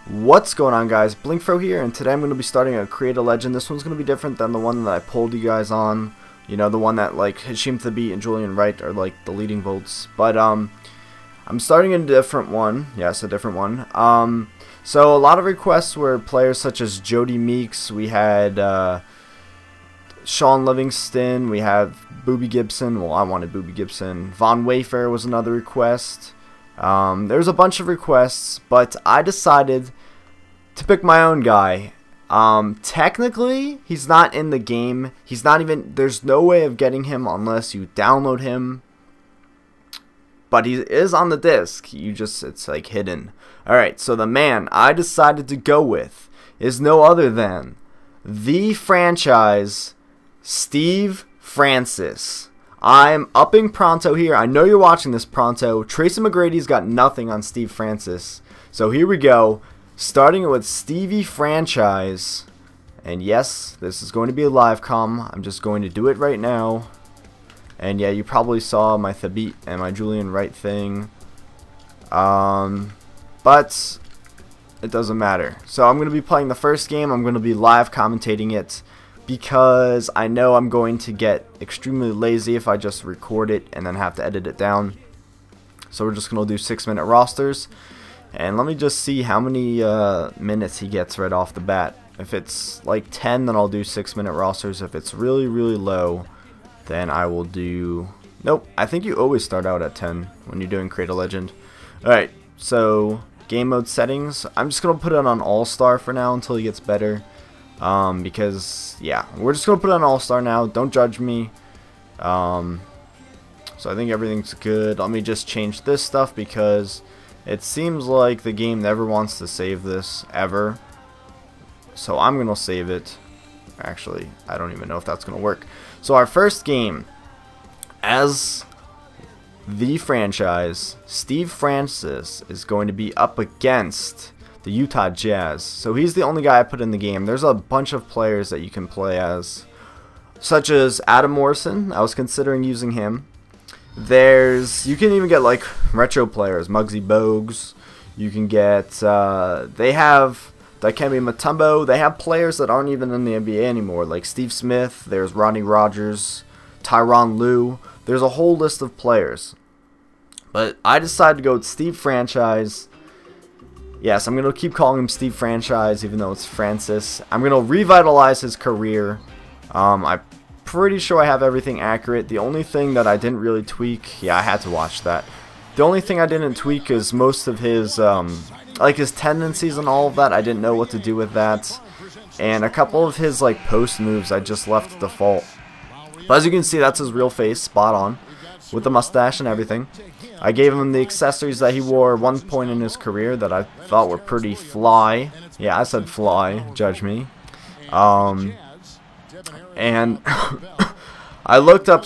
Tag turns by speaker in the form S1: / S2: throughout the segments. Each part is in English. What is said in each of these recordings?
S1: What's going on, guys? blinkFRO here, and today I'm going to be starting a Create a Legend. This one's going to be different than the one that I pulled you guys on. You know, the one that like Hashim Thabit and Julian Wright are like the leading votes. But I'm starting a different one. Yes, a different one. So a lot of requests were players such as Jody Meeks. We had Sean Livingston. We have Booby Gibson. Well, I wanted Booby Gibson. Von Wayfair was another request. There's a bunch of requests, but I decided to pick my own guy. Technically, he's not in the game. He's not even, there's no way of getting him unless you download him. But he is on the disc. It's like hidden. Alright, so the man I decided to go with is no other than the franchise, Steve Francis. I'm upping Pronto here. I know you're watching this, Pronto. Tracy McGrady's got nothing on Steve Francis. So here we go. Starting it with Stevie Franchise. And yes, this is going to be a live com. I'm just going to do it right now. And yeah, you probably saw my Thabit and my Julian Wright thing. But it doesn't matter. So I'm going to be playing the first game. I'm going to be live commentating it, because I know I'm going to get extremely lazy if I just record it and then have to edit it down. So we're just going to do 6-minute rosters. And let me just see how many minutes he gets right off the bat. If it's like 10, then I'll do 6-minute rosters. If it's really, really low, then I will do... Nope, I think you always start out at 10 when you're doing Create a Legend. Alright, so game mode settings. I'm just going to put it on All-Star for now until he gets better. Because yeah, we're just gonna put on All-Star now. Don't judge me. So I think everything's good. Let me just change this stuff because it seems like the game never wants to save this ever. So I'm gonna save it. Actually, I don't even know if that's gonna work. So our first game as the franchise, Steve Francis, is going to be up against the Utah Jazz. So he's the only guy I put in the game. There's a bunch of players that you can play as, such as Adam Morrison. I was considering using him. You can even get like retro players, Muggsy Bogues. You can get they have Dikembe Mutombo. They have players that aren't even in the NBA anymore, like Steve Smith. There's Rodney Rogers, Tyronn Lue. There's a whole list of players, but I decided to go with Steve Franchise. Yes, I'm going to keep calling him Steve Franchise, even though it's Francis. I'm going to revitalize his career. I'm pretty sure I have everything accurate. The only thing that I didn't really tweak... Yeah, I had to watch that. The only thing I didn't tweak is most of his, like his tendencies and all of that. I didn't know what to do with that. And a couple of his, like, post moves I just left default. But as you can see, that's his real face, spot on, with the mustache and everything. I gave him the accessories that he wore at one point in his career that I thought were pretty fly. Yeah, I said fly, judge me. And I looked up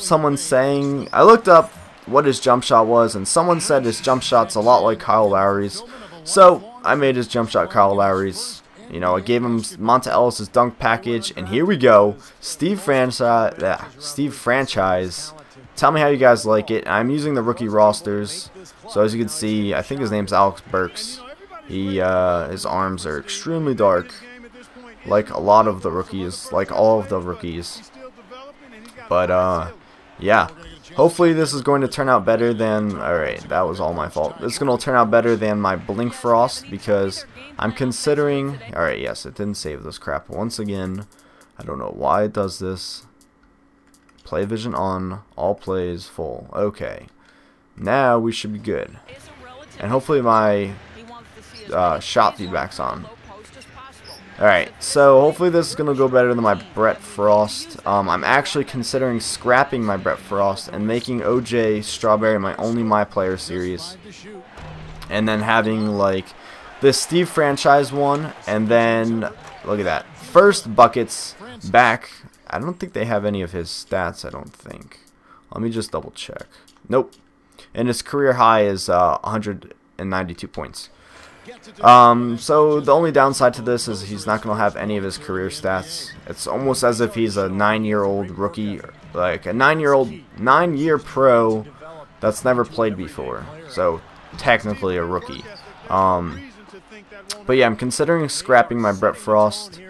S1: what his jump shot was, and someone said his jump shot's a lot like Kyle Lowry's. So I made his jump shot Kyle Lowry's. You know, I gave him Monta Ellis's dunk package, and here we go, Steve Franchise. Tell me how you guys like it. I'm using the rookie rosters. So as you can see, I think his name's Alex Burks. His arms are extremely dark, like a lot of the rookies, like all of the rookies. But yeah, hopefully this is going to turn out better than... Alright, that was all my fault. It's going to turn out better than my blinkFRO, because I'm considering... Alright, yes, it didn't save this crap once again. I don't know why it does this. Play vision on, all plays full. Okay, now we should be good, and hopefully my shot feedback's on. Alright, so hopefully this is gonna go better than my Brett Frost. I'm actually considering scrapping my Brett Frost and making OJ Strawberry my player series, and then having like this Steve Franchise one, and then look at that, first buckets back. I don't think they have any of his stats, I don't think. Let me just double check. Nope. And his career high is 192 points. So the only downside to this is he's not going to have any of his career stats. It's almost as if he's a 9-year-old rookie, like a 9-year pro that's never played before. So technically a rookie. But yeah, I'm considering scrapping my Brett Frost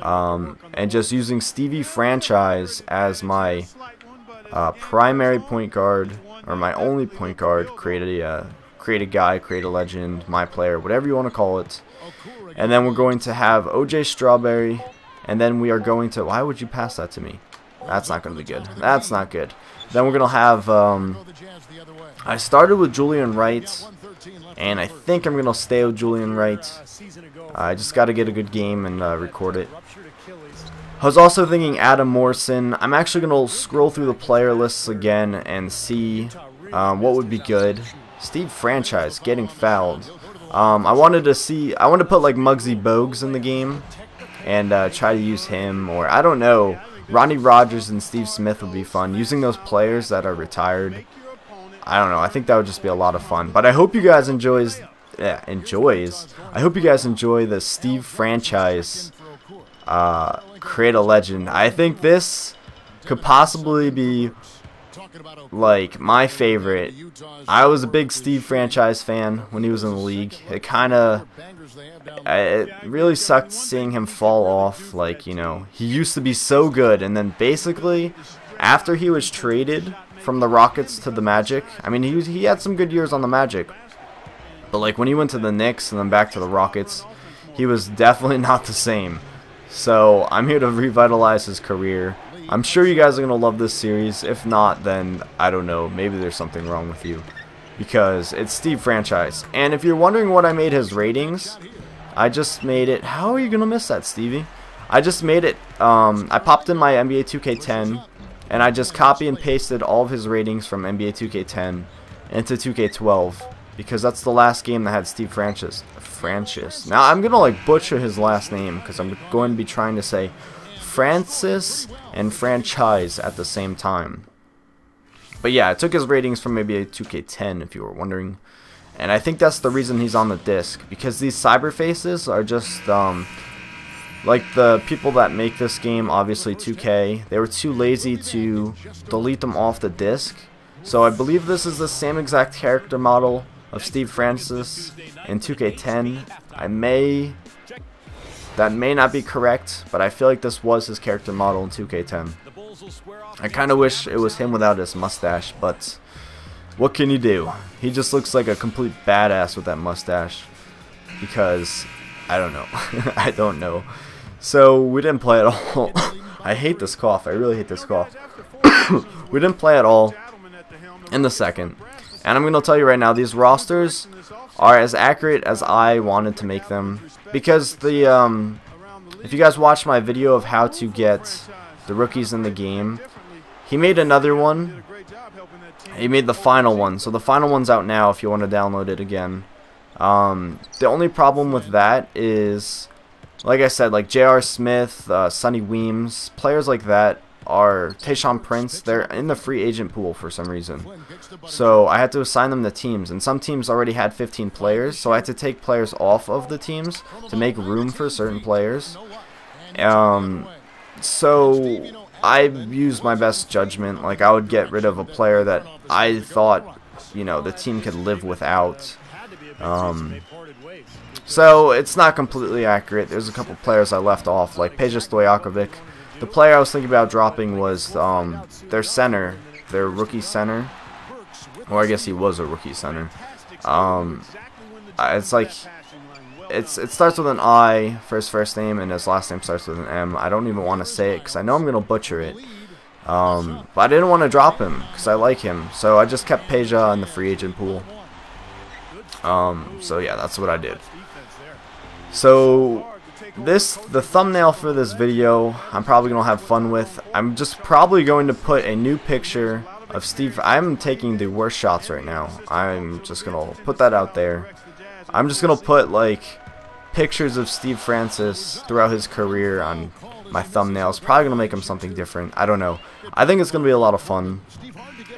S1: and just using Stevie Franchise as my primary point guard, or my only point guard. Create a guy, create a legend, my player, whatever you want to call it. And then we're going to have OJ Strawberry, and then we are going to, why would you pass that to me? That's not going to be good. That's not good. Then we're going to have, I started with Julian Wright, and I think I'm going to stay with Julian Wright. I just got to get a good game and record it. I was also thinking Adam Morrison. I'm actually going to scroll through the player lists again and see what would be good. Steve Franchise getting fouled. I wanted to put like Muggsy Bogues in the game and try to use him, or I don't know. Ronnie Rogers and Steve Smith would be fun. Using those players that are retired. I don't know. I think that would just be a lot of fun. But I hope you guys enjoys. I hope you guys enjoy the Steve Franchise create a legend. I think this could possibly be like my favorite. I was a big Steve Franchise fan when he was in the league. It really sucked seeing him fall off. Like, you know, he used to be so good, and then basically after he was traded from the Rockets to the Magic, I mean, he had some good years on the Magic, but like when he went to the Knicks and then back to the Rockets, he was definitely not the same. So I'm here to revitalize his career. I'm sure you guys are going to love this series. If not, then I don't know. Maybe there's something wrong with you. Because it's Steve Franchise. And if you're wondering what I made his ratings, I just made it. How are you going to miss that, Stevie? I just made it. I popped in my NBA 2K10. And I just copy and pasted all of his ratings from NBA 2K10 into 2K12. Because that's the last game that had Steve Franchise. Now I'm going to like butcher his last name. Because I'm going to be trying to say Francis and Franchise at the same time. But yeah, I took his ratings from maybe a 2K10 if you were wondering. And I think that's the reason he's on the disc. Because these cyber faces are just, like the people that make this game, obviously 2K, they were too lazy to delete them off the disc. So I believe this is the same exact character model of Steve Francis in 2K10. That may not be correct, but I feel like this was his character model in 2K10. I kind of wish it was him without his mustache, but what can you do? He just looks like a complete badass with that mustache. Because, I don't know. I don't know. So, we didn't play at all. I hate this cough. I really hate this cough. We didn't play at all in the second. And I'm going to tell you right now, these rosters are as accurate as I wanted to make them. Because the, if you guys watched my video of how to get the rookies in the game, he made another one. He made the final one. So the final one's out now if you want to download it again. The only problem with that is, like I said, like J.R. Smith, Sonny Weems, players like that are Tayshaun Prince. They're in the free agent pool for some reason. So I had to assign them to teams, and some teams already had 15 players, so I had to take players off of the teams to make room for certain players. So I used my best judgment. Like, I would get rid of a player that I thought, you know, the team could live without. So it's not completely accurate. There's a couple players I left off, like Peja Stojakovic. The player I was thinking about dropping was their center, their rookie center. Or I guess he was a rookie center. It's like, it starts with an I for his first name, and his last name starts with an M. I don't even want to say it because I know I'm going to butcher it. But I didn't want to drop him because I like him. So I just kept Peja in the free agent pool. So yeah, that's what I did. So the thumbnail for this video, I'm probably going to have fun with. I'm just probably going to put a new picture of Steve. I'm taking the worst shots right now. I'm just going to put that out there. I'm just going to put like pictures of Steve Francis throughout his career on my thumbnails. Probably going to make him something different. I don't know. I think it's going to be a lot of fun.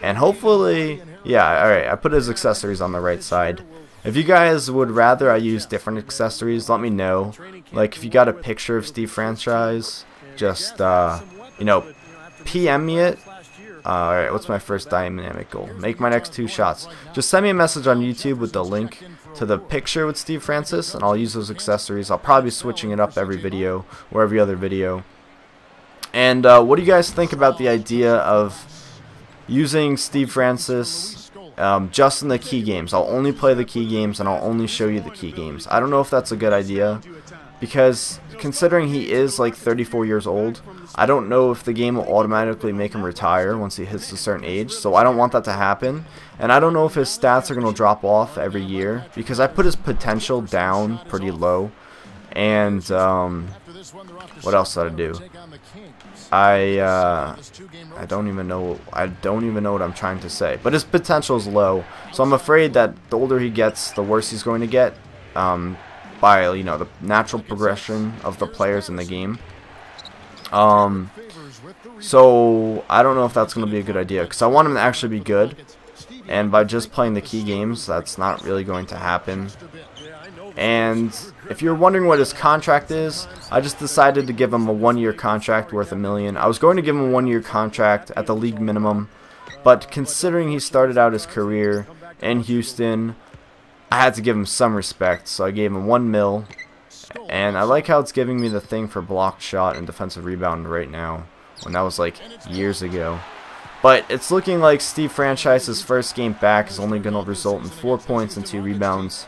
S1: And hopefully, yeah, alright, I put his accessories on the right side. If you guys would rather I use different accessories, let me know. Like, if you got a picture of Steve Franchise, just, you know, PM me it. Alright, what's my first dynamic goal? Make my next 2 shots. Just send me a message on YouTube with the link to the picture with Steve Francis, and I'll use those accessories. I'll probably be switching it up every video or every other video. And what do you guys think about the idea of using Steve Francis just in the key games? I'll only play the key games, and I'll only show you the key games. I don't know if that's a good idea, because considering he is like 34 years old, I don't know if the game will automatically make him retire once he hits a certain age, so I don't want that to happen. And I don't know if his stats are going to drop off every year, because I put his potential down pretty low. And what else did I do? I don't even know what I'm trying to say, but his potential is low, so I'm afraid that the older he gets, the worse he's going to get, by the natural progression of the players in the game. So I don't know if that's going to be a good idea, because I want him to actually be good, and by just playing the key games, that's not really going to happen. And if you're wondering what his contract is, I just decided to give him a 1-year contract worth $1 million. I was going to give him a 1-year contract at the league minimum, but considering he started out his career in Houston, I had to give him some respect, so I gave him $1 million. And I like how it's giving me the thing for blocked shot and defensive rebound right now, when that was like years ago. But it's looking like Steve Franchise's first game back is only going to result in 4 points and 2 rebounds.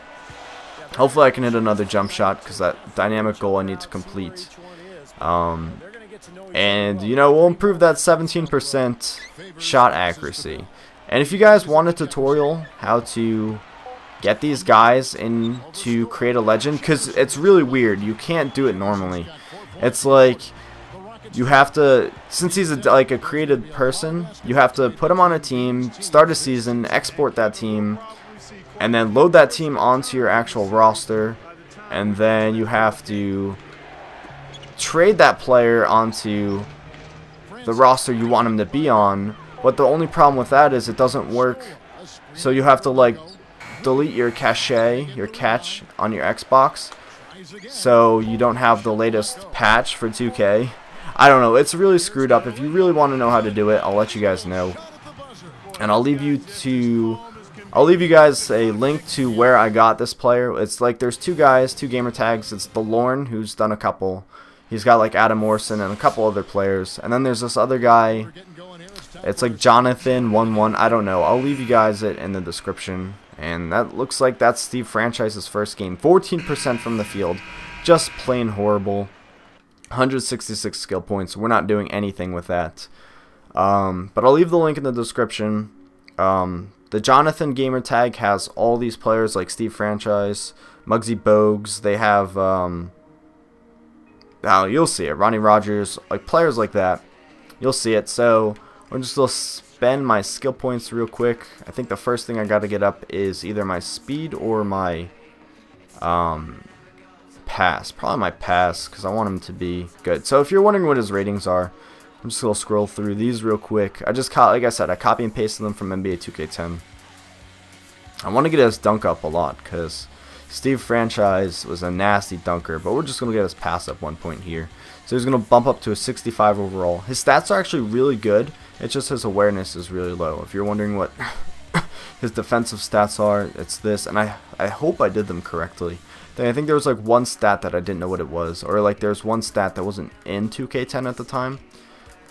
S1: Hopefully I can hit another jump shot, because that dynamic goal I need to complete. And, we'll improve that 17% shot accuracy. And if you guys want a tutorial how to get these guys in to create a legend, because it's really weird. You can't do it normally. It's like you have to, since he's like a created person, you have to put him on a team, start a season, export that team, and then load that team onto your actual roster, and then you have to trade that player onto the roster you want him to be on. But the only problem with that is it doesn't work, so you have to like delete your cache on your Xbox, so you don't have the latest patch for 2K. I don't know, it's really screwed up. If you really want to know how to do it, I'll let you guys know, and I'll leave you guys a link to where I got this player. It's like there's 2 guys, 2 gamer tags. It's the Lorne, who's done a couple. He's got like Adam Morrison and a couple other players. And then there's this other guy. It's like Jonathan11. I don't know. I'll leave you guys it in the description. And that looks like that's Steve Franchise's first game. 14% from the field. Just plain horrible. 166 skill points. We're not doing anything with that. But I'll leave the link in the description. The Jonathan gamer tag has all these players like Steve Franchise, Muggsy Bogues. They have, you'll see it, Ronnie Rogers, like players like that. You'll see it. So we're just going to spend my skill points real quick. I think the first thing I got to get up is either my speed or my pass. Probably my pass, because I want him to be good. So if you're wondering what his ratings are, I'm just going to scroll through these real quick. Like I said, I copy and pasted them from NBA 2K10. I want to get his dunk up a lot, because Steve Franchise was a nasty dunker, but we're just going to get his pass up 1 point here. So he's going to bump up to a 65 overall. His stats are actually really good. It's just his awareness is really low. If you're wondering what his defensive stats are, it's this. And I hope I did them correctly. I think there was like one stat that I didn't know what it was. Or like there's one stat that wasn't in 2K10 at the time.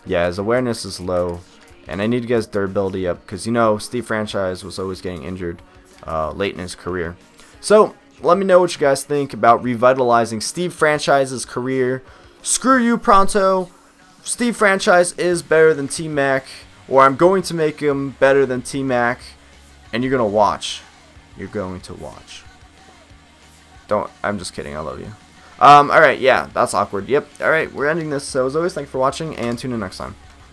S1: Yeah, his awareness is low, and I need to get his durability up, because Steve Franchise was always getting injured late in his career. So let me know what you guys think about revitalizing Steve Franchise's career. Screw you, Pronto. Steve Franchise is better than T-Mac, or I'm going to make him better than T-Mac, and you're gonna watch. You're going to watch. I'm just kidding. I love you. Alright, yeah, that's awkward. Yep, alright, we're ending this. So as always, thanks for watching, and tune in next time.